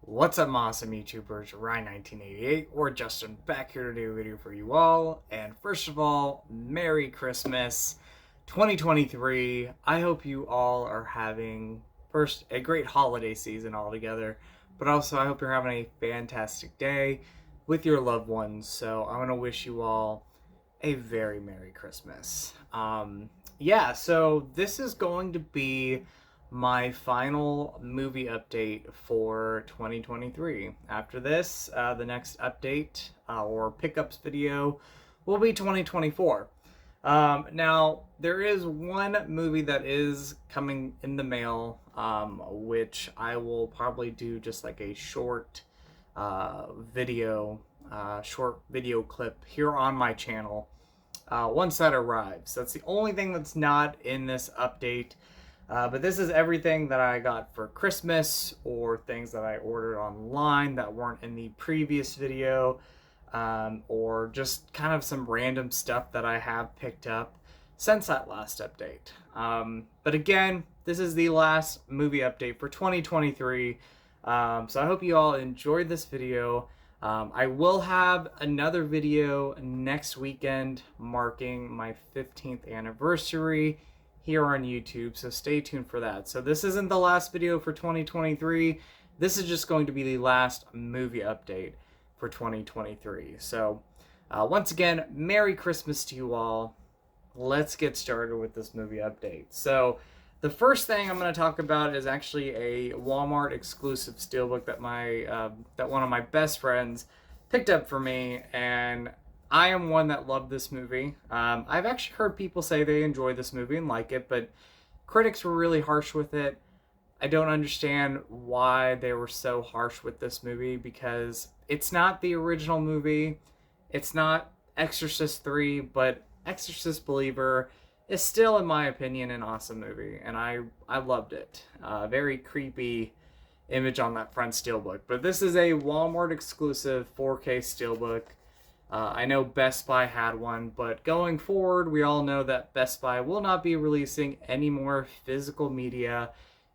What's up, awesome YouTubers? Ryan1988 or Justin back here to do a video for you all. And first of all, Merry Christmas 2023. I hope you all are having first a great holiday season altogether, but also I hope you're having a fantastic day with your loved ones. So I want to wish you all a very Merry Christmas. So this is going to be my final movie update for 2023. After this, the next update or pickups video will be 2024. Now, there is one movie that is coming in the mail, which I will probably do just like a short short video clip here on my channel once that arrives. That's the only thing that's not in this update. But this is everything that I got for Christmas or things that I ordered online that weren't in the previous video, or just kind of some random stuff that I have picked up since that last update. But again, this is the last movie update for 2023. So I hope you all enjoyed this video. I will have another video next weekend marking my 15th anniversary here on YouTube, so stay tuned for that. So this isn't the last video for 2023. This is just going to be the last movie update for 2023. So once again, Merry Christmas to you all. Let's get started with this movie update. So the first thing I'm going to talk about is actually a Walmart exclusive steelbook that that one of my best friends picked up for me, and I am one that loved this movie. I've actually heard people say they enjoy this movie and like it, but critics were really harsh with it. I don't understand why they were so harsh with this movie, because it's not the original movie. It's not Exorcist 3, but Exorcist Believer is still, in my opinion, an awesome movie, and I loved it. Very creepy image on that front steelbook. But this is a Walmart exclusive 4K steelbook. I know Best Buy had one, but going forward, we all know that Best Buy will not be releasing any more physical media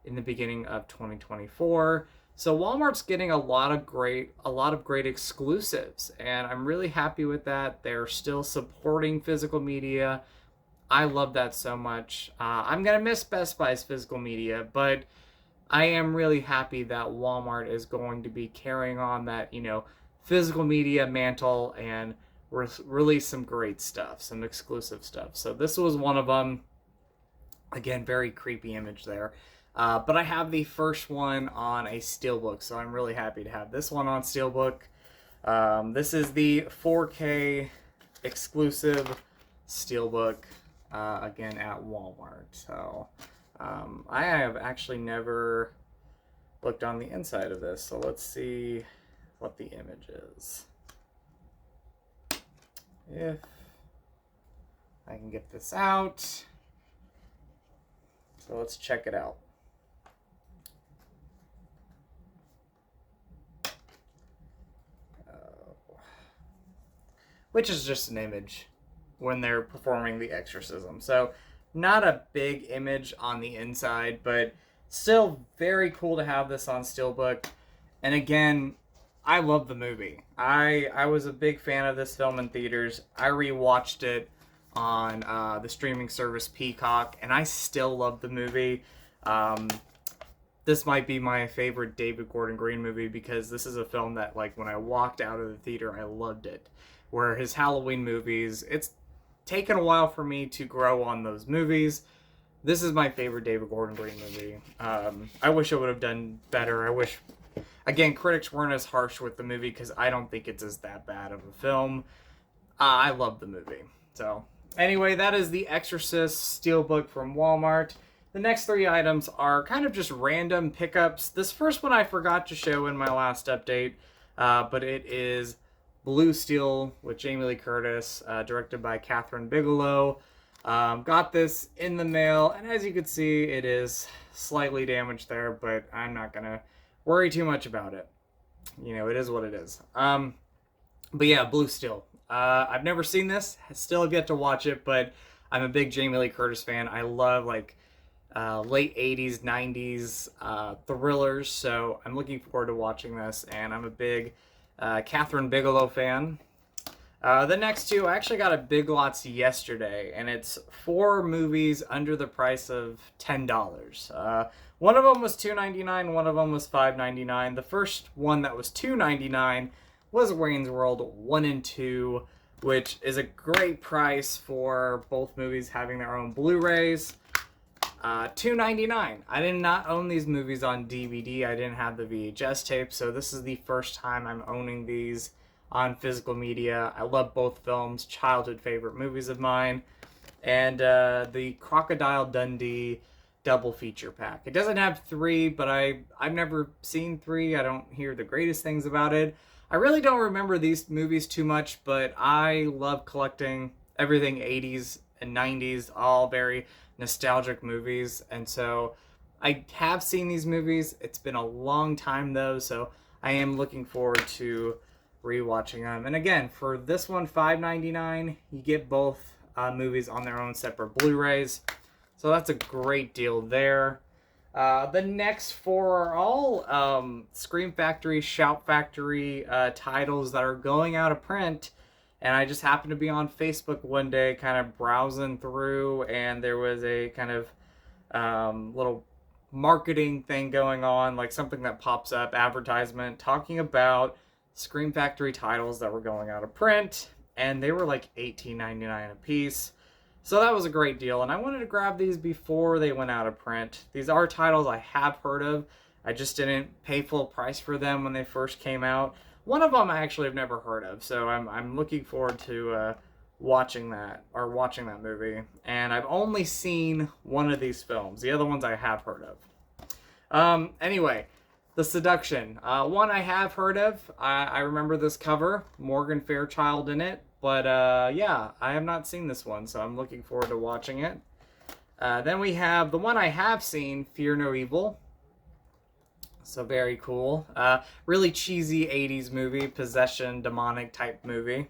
in the beginning of 2024. So Walmart's getting a lot of great exclusives, and I'm really happy with that. They're still supporting physical media. I love that so much. I'm gonna miss Best Buy's physical media, but I am really happy that Walmart is going to be carrying on that, physical media mantle and release some great stuff, some exclusive stuff. So this was one of them. Again, very creepy image there. But I have the first one on a steelbook, so I'm really happy to have this one on steelbook. This is the 4K exclusive steelbook, again at Walmart. So I have actually never looked on the inside of this, so let's see what the image is. If I can get this out. So let's check it out. Which is just an image when they're performing the exorcism. So not a big image on the inside, but still very cool to have this on steelbook. And again, I love the movie. I was a big fan of this film in theaters. I rewatched it on the streaming service Peacock, and I still love the movie. This might be my favorite David Gordon Green movie, because this is a film that, like, when I walked out of the theater, I loved it. Where his Halloween movies, it's taken a while for me to grow on those movies. This is my favorite David Gordon Green movie. I wish I would have done better. I wish, again, critics weren't as harsh with the movie, because I don't think it's that bad of a film. I love the movie. So anyway, that is the Exorcist steelbook from Walmart. The next three items are kind of just random pickups. This first one I forgot to show in my last update, but it is Blue Steel with Jamie Lee Curtis, directed by Catherine Bigelow. Got this in the mail, and as you can see, it is slightly damaged there, but I'm not gonna worry too much about it. It is what it is. But yeah, Blue Steel. I've never seen this, still have yet to watch it, but I'm a big Jamie Lee Curtis fan. I love, like, late 80s, 90s thrillers. So I'm looking forward to watching this, and I'm a big Catherine Bigelow fan. The next two, I actually got at Big Lots yesterday, and it's 4 movies under the price of $10. One of them was $2.99, one of them was $5.99. The first one that was $2.99 was Wayne's World 1 and 2, which is a great price for both movies having their own Blu-rays. $2.99. I did not own these movies on DVD. I didn't have the VHS tape, so this is the first time I'm owning these on physical media. I love both films, childhood favorite movies of mine. And the Crocodile Dundee double feature pack. It doesn't have 3, but I've never seen 3. I don't hear the greatest things about it. I really don't remember these movies too much, but I love collecting everything 80s and 90s, all very nostalgic movies. And so I have seen these movies. It's been a long time though, so I am looking forward to rewatching them. And again, for this one, $5.99, you get both movies on their own separate Blu-rays. So that's a great deal there. The next 4 are all Scream Factory, Shout Factory titles that are going out of print. And I just happened to be on Facebook one day kind of browsing through, and there was a kind of little marketing thing going on, like something that pops up, advertisement, talking about Scream Factory titles that were going out of print. And they were like $18.99 a piece. So that was a great deal, and I wanted to grab these before they went out of print. These are titles I have heard of. I just didn't pay full price for them when they first came out. One of them I actually have never heard of, so I'm looking forward to watching that movie. And I've only seen one of these films. The other ones I have heard of. Anyway, The Seduction. One I have heard of. I remember this cover, Morgan Fairchild in it. But yeah, I have not seen this one, so I'm looking forward to watching it. Then we have the one I have seen, Fear No Evil. So very cool. Really cheesy 80s movie, possession, demonic type movie.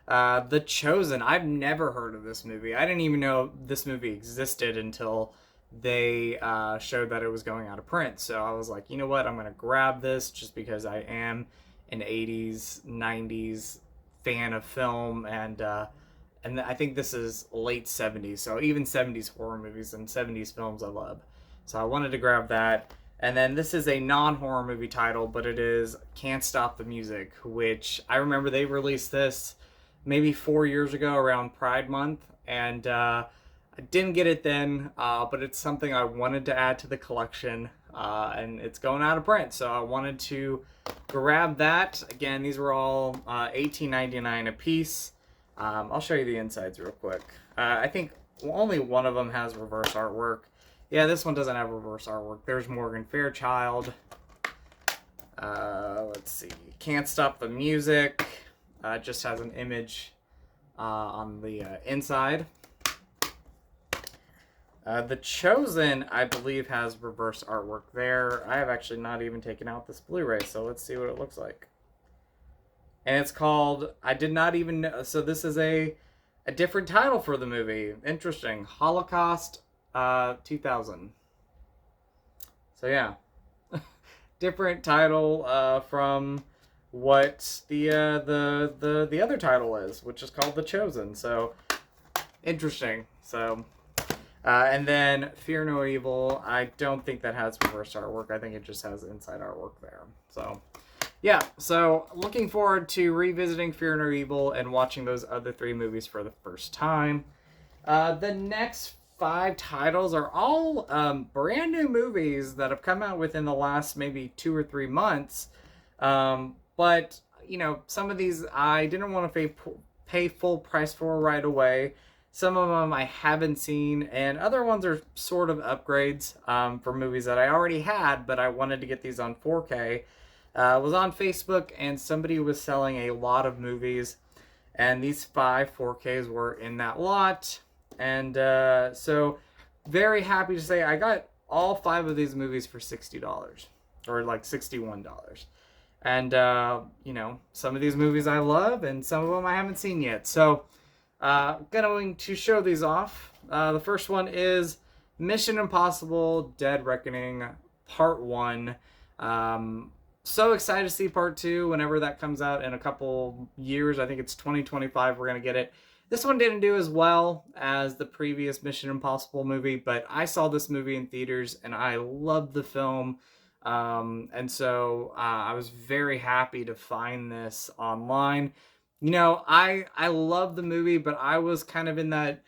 The Chosen. I've never heard of this movie. I didn't even know this movie existed until they showed that it was going out of print. So I was like, you know what? I'm going to grab this just because I am an 80s, 90s fan of film, and I think this is late 70s, so even 70s horror movies and 70s films I love. So I wanted to grab that. And then this is a non-horror movie title, but it is Can't Stop the Music, which I remember they released this maybe 4 years ago around Pride Month, and I didn't get it then, but it's something I wanted to add to the collection, and it's going out of print, so I wanted to grab that. Again, these were all $18.99 a piece. I'll show you the insides real quick. I think only one of them has reverse artwork. Yeah, this one doesn't have reverse artwork. There's Morgan Fairchild. Let's see. Can't Stop the Music. Just has an image on the inside. The Chosen, I believe, has reverse artwork there. I have actually not even taken out this Blu-ray, so let's see what it looks like. And it's called, I did not even know, so this is a different title for the movie. Interesting. Holocaust 2000. So yeah. Different title from what the other title is, which is called The Chosen. So interesting. So and then Fear No Evil, I don't think that has reverse artwork. I think it just has inside artwork there. So yeah, so looking forward to revisiting Fear No Evil and watching those other 3 movies for the first time. The next 5 titles are all brand new movies that have come out within the last maybe 2 or 3 months. But, you know, some of these I didn't want to pay full price for right away. Some of them I haven't seen, and other ones are sort of upgrades for movies that I already had, but I wanted to get these on 4K. I was on Facebook, and somebody was selling a lot of movies, and these 5 4Ks were in that lot. And so very happy to say I got all 5 of these movies for $60, or like $61. And, you know, some of these movies I love, and some of them I haven't seen yet. So going to show these off. The first one is Mission Impossible Dead Reckoning Part 1. So excited to see Part 2 whenever that comes out in a couple years. I think it's 2025 we're going to get it. This one didn't do as well as the previous Mission Impossible movie, but I saw this movie in theaters and I loved the film. And so I was very happy to find this online. You know, I love the movie, but I was kind of in that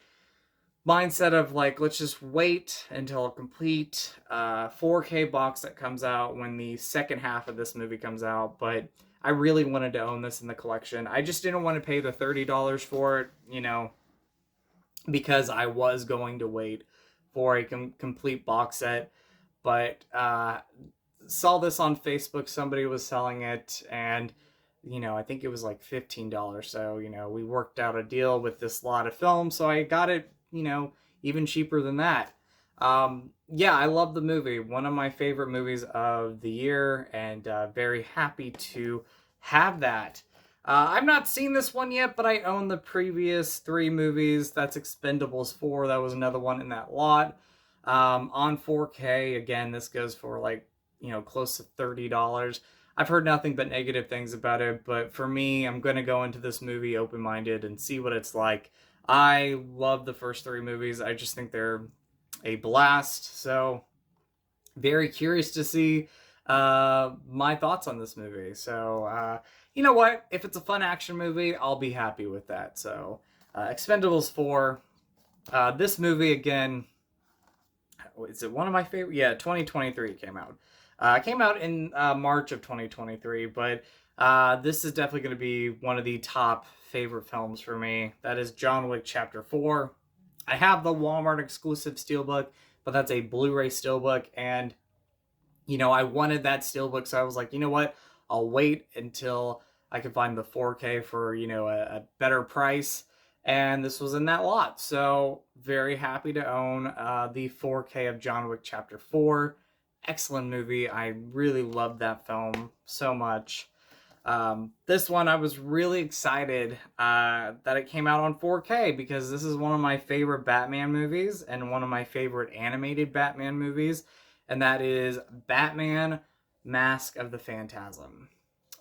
mindset of like, let's just wait until a complete 4K box that comes out when the second half of this movie comes out. But I really wanted to own this in the collection. I just didn't want to pay the $30 for it, you know, because I was going to wait for a complete box set. But saw this on Facebook. Somebody was selling it, and you know, I think it was like $15. So, you know, we worked out a deal with this lot of film. So I got it, you know, even cheaper than that. Yeah, I love the movie. One of my favorite movies of the year, and very happy to have that. I've not seen this one yet, but I own the previous 3 movies. That's Expendables 4. That was another one in that lot. On 4K, again, this goes for like, you know, close to $30. I've heard nothing but negative things about it, but for me, I'm going to go into this movie open-minded and see what it's like. I love the first 3 movies. I just think they're a blast. So, very curious to see my thoughts on this movie. So, you know what? If it's a fun action movie, I'll be happy with that. So, Expendables 4. This movie, again, is it one of my favorite? Yeah, 2023 came out. Came out in March of 2023, but this is definitely going to be one of the top favorite films for me. That is John Wick Chapter 4. I have the Walmart exclusive steelbook, but that's a Blu-ray steelbook, and, you know, I wanted that steelbook, so I was like, you know what? I'll wait until I can find the 4K for, you know, a better price, and this was in that lot. So, very happy to own the 4K of John Wick Chapter 4. Excellent movie. I really loved that film so much. This one, I was really excited that it came out on 4K because this is one of my favorite Batman movies and one of my favorite animated Batman movies, and that is Batman Mask of the Phantasm.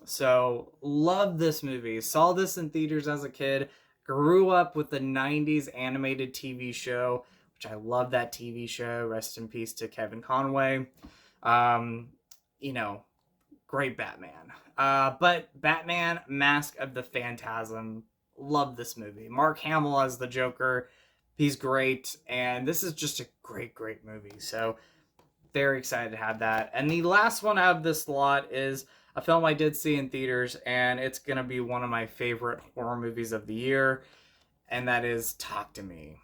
So, love this movie. Saw this in theaters as a kid. Grew up with the 90s animated TV show, which I love that TV show. Rest in peace to Kevin Conway. You know, great Batman. But Batman Mask of the Phantasm, love this movie. Mark Hamill as the Joker, he's great, and this is just a great, great movie. So, very excited to have that. And the last one out of this lot is a film I did see in theaters, and it's going to be one of my favorite horror movies of the year, and that is Talk to Me.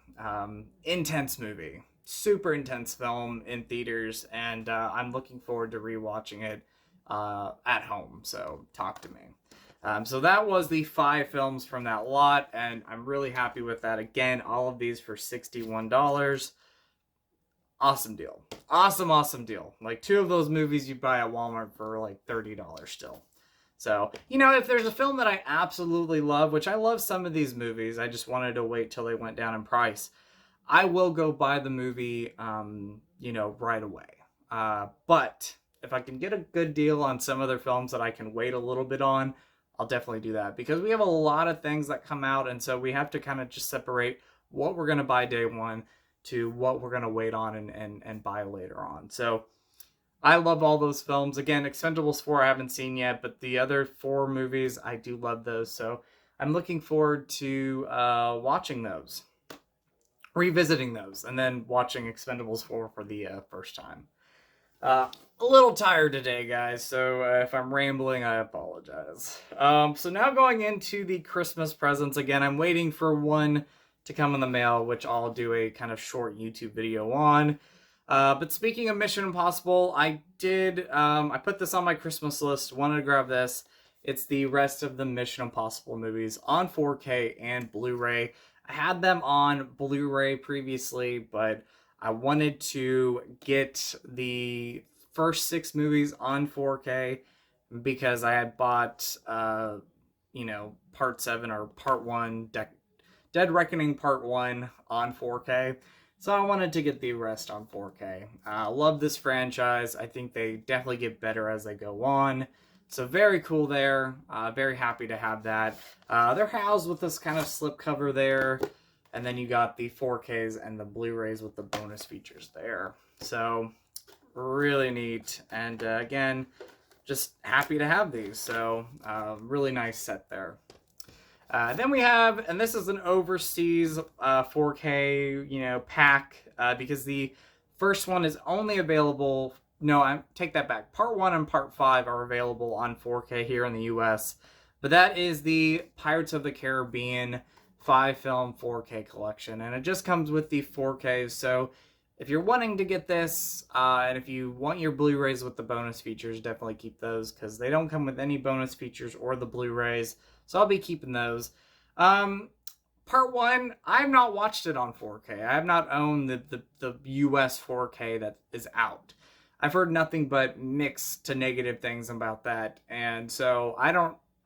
Intense movie. Super intense film in theaters, and I'm looking forward to rewatching it at home. So, Talk to Me. So that was the 5 films from that lot, and I'm really happy with that. Again, all of these for $61. Awesome deal. Awesome deal. Like 2 of those movies you buy at Walmart for like $30 still. So, you know, if there's a film that I absolutely love, which I love some of these movies, I just wanted to wait till they went down in price, I will go buy the movie, you know, right away. But if I can get a good deal on some other films that I can wait a little bit on, I'll definitely do that. Because we have a lot of things that come out, and so we have to kind of just separate what we're going to buy day one to what we're going to wait on and buy later on. So I love all those films. Again, Expendables 4 I haven't seen yet, but the other 4 movies, I do love those. So I'm looking forward to watching those, revisiting those, and then watching Expendables 4 for the first time. A little tired today, guys, so if I'm rambling, I apologize. So now going into the Christmas presents. Again, I'm waiting for one to come in the mail, which I'll do a kind of short YouTube video on. But speaking of Mission Impossible, I put this on my Christmas list, wanted to grab this. It's the rest of the Mission Impossible movies on 4K and Blu-ray. I had them on Blu-ray previously, but I wanted to get the first 6 movies on 4K because I had bought, you know, Part 7 or Part 1, Dead Reckoning Part 1 on 4K. So I wanted to get the rest on 4K. Love this franchise. I think they definitely get better as they go on. So very cool there. Very happy to have that. They're housed with this kind of slipcover there. And then you got the 4Ks and the Blu-rays with the bonus features there. So really neat. And again, just happy to have these. So really nice set there. Then we have, and this is an overseas 4K, pack, because the first one is only available. No, I take that back. Part 1 and Part 5 are available on 4K here in the US, but that is the Pirates of the Caribbean 5-film 4K collection, and it just comes with the 4K. So if you're wanting to get this, and if you want your Blu-rays with the bonus features, definitely keep those, because they don't come with any bonus features or the Blu-rays, so I'll be keeping those. Part 1, I've not watched it on 4K. I have not owned the US 4K that is out. I've heard nothing but mixed to negative things about that, and so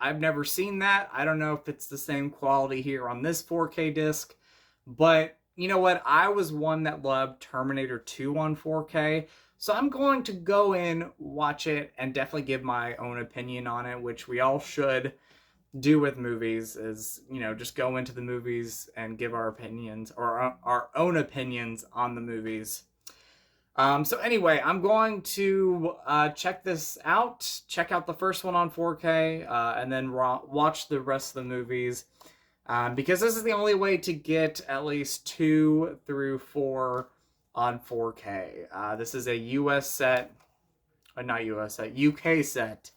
I've never seen that. I don't know if it's the same quality here on this 4K disc, but you know what? I was one that loved Terminator 2 on 4K, so I'm going to go in, watch it, and definitely give my own opinion on it, which we all should do with movies, is, just go into the movies and give our opinions, or our own opinions on the movies. So anyway, I'm going to check this out, check out the first one on 4K, and then watch the rest of the movies, because this is the only way to get at least 2 through 4 on 4K. This is a US set, not US set, UK set,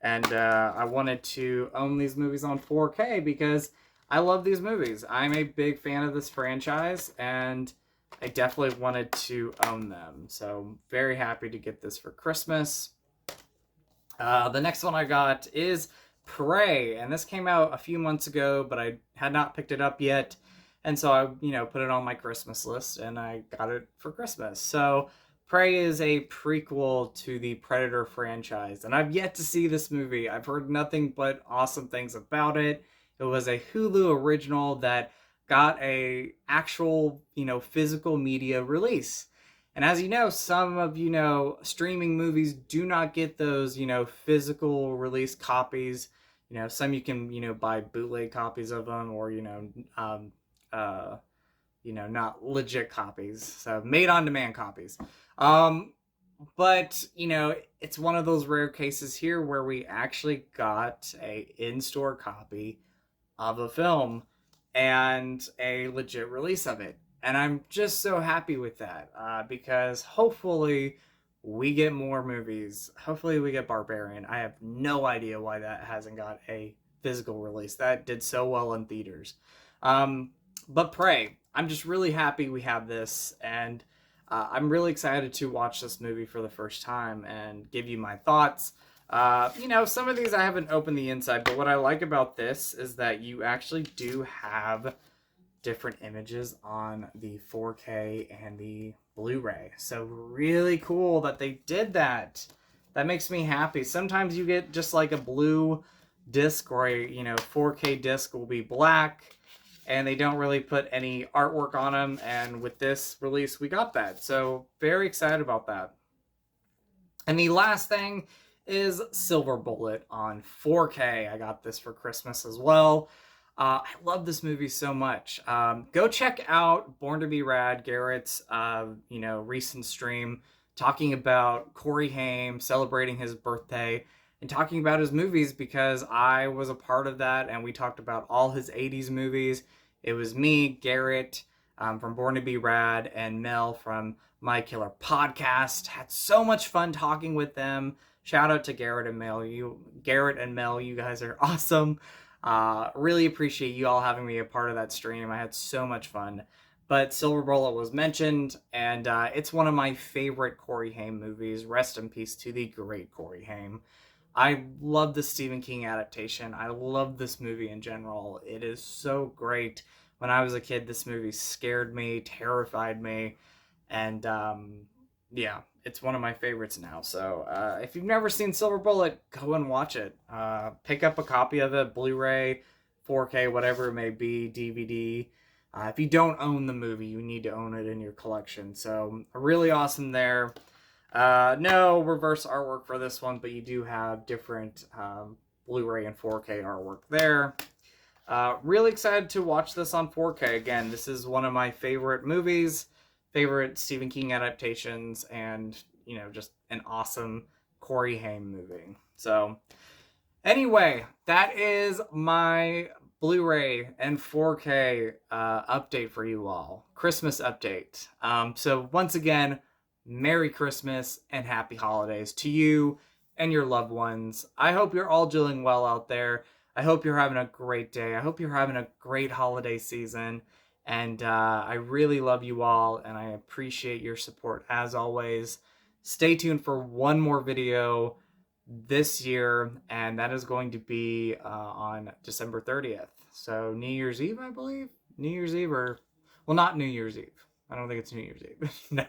and I wanted to own these movies on 4K because I love these movies. I'm a big fan of this franchise, and I definitely wanted to own them. So very happy to get this for Christmas. The next one I got is Prey, and this came out a few months ago, but I had not picked it up yet. And so I, put it on my Christmas list, and I got it for Christmas. So Prey is a prequel to the Predator franchise, and I've yet to see this movie. I've heard nothing but awesome things about it. It was a Hulu original that got a actual, physical media release. And as you know, some of, streaming movies do not get those, physical release copies. Some you can, buy bootleg copies of them, or, not legit copies. So made on demand copies. But, it's one of those rare cases here where we actually got a in-store copy of a film and a legit release of it. And I'm just so happy with that, because hopefully we get more movies. Hopefully we get Barbarian. I have no idea why that hasn't got a physical release. That did so well in theaters. But Prey, I'm just really happy we have this, and I'm really excited to watch this movie for the first time and give you my thoughts. Some of these I haven't opened the inside, but what I like about this is that you actually do have different images on the 4K and the Blu-ray. So really cool that they did that. That makes me happy. Sometimes you get just like a blue disc, or a 4K disc will be black, and they don't really put any artwork on them, and with this release we got that. So very excited about that. And the last thing is Silver Bullet on 4K. I got this for Christmas as well. I love this movie so much. Go check out Born to Be Rad, Garrett's recent stream talking about Corey Haim celebrating his birthday and talking about his movies, because I was a part of that, and we talked about all his 80s movies. It was me, Garrett from Born to Be Rad, and Mel from My Killer Podcast. Had so much fun talking with them. Shout out to Garrett and Mel. Garrett and Mel, you guys are awesome. Really appreciate you all having me a part of that stream. I had so much fun. But Silver Bullet was mentioned, and it's one of my favorite Corey Haim movies. Rest in peace to the great Corey Haim. I love the Stephen King adaptation. I love this movie in general. It is so great. When I was a kid, this movie scared me, terrified me, and yeah, it's one of my favorites now. So if you've never seen Silver Bullet, go and watch it. Pick up a copy of it, Blu-ray, 4K, whatever it may be, DVD. If you don't own the movie, you need to own it in your collection. So really awesome there. No reverse artwork for this one, but you do have different Blu-ray and 4K artwork there. Really excited to watch this on 4K. Again, this is one of my favorite movies, favorite Stephen King adaptations, and, you know, just an awesome Corey Haim movie. So, anyway, that is my Blu-ray and 4K update for you all. Christmas update. So, once again, Merry Christmas and Happy Holidays to you and your loved ones. I hope you're all doing well out there. I hope you're having a great day. I hope you're having a great holiday season. And I really love you all, and I appreciate your support as always. Stay tuned for one more video this year, and that is going to be on December 30th. So New Year's Eve, I believe? New Year's Eve, or... Well, not New Year's Eve. I don't think it's New Year's Eve. No.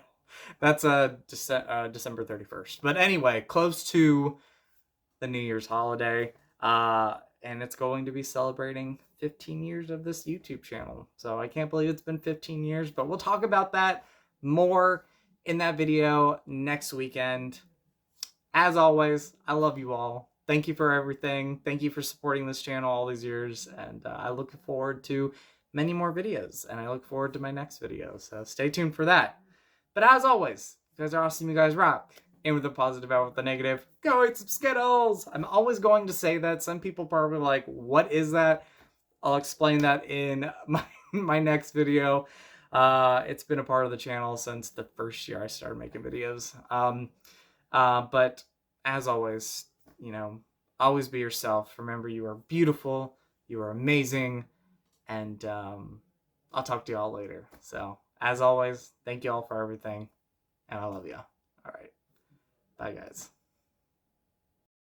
That's December 31st. But anyway, close to the New Year's holiday. And it's going to be celebrating 15 years of this YouTube channel. So I can't believe it's been 15 years, but we'll talk about that more in that video next weekend. As always, I love you all. Thank you for everything. Thank you for supporting this channel all these years. And I look forward to many more videos. And I look forward to my next video. So stay tuned for that. But as always, you guys are awesome. You guys rock. In with the positive, out with the negative. Go eat some Skittles! I'm always going to say that. Some people probably like, what is that? I'll explain that in my next video. It's been a part of the channel since the first year I started making videos. But as always, you know, always be yourself. Remember, you are beautiful. You are amazing. And I'll talk to you all later. So, as always, thank you all for everything. And I love you. All right. Bye, guys.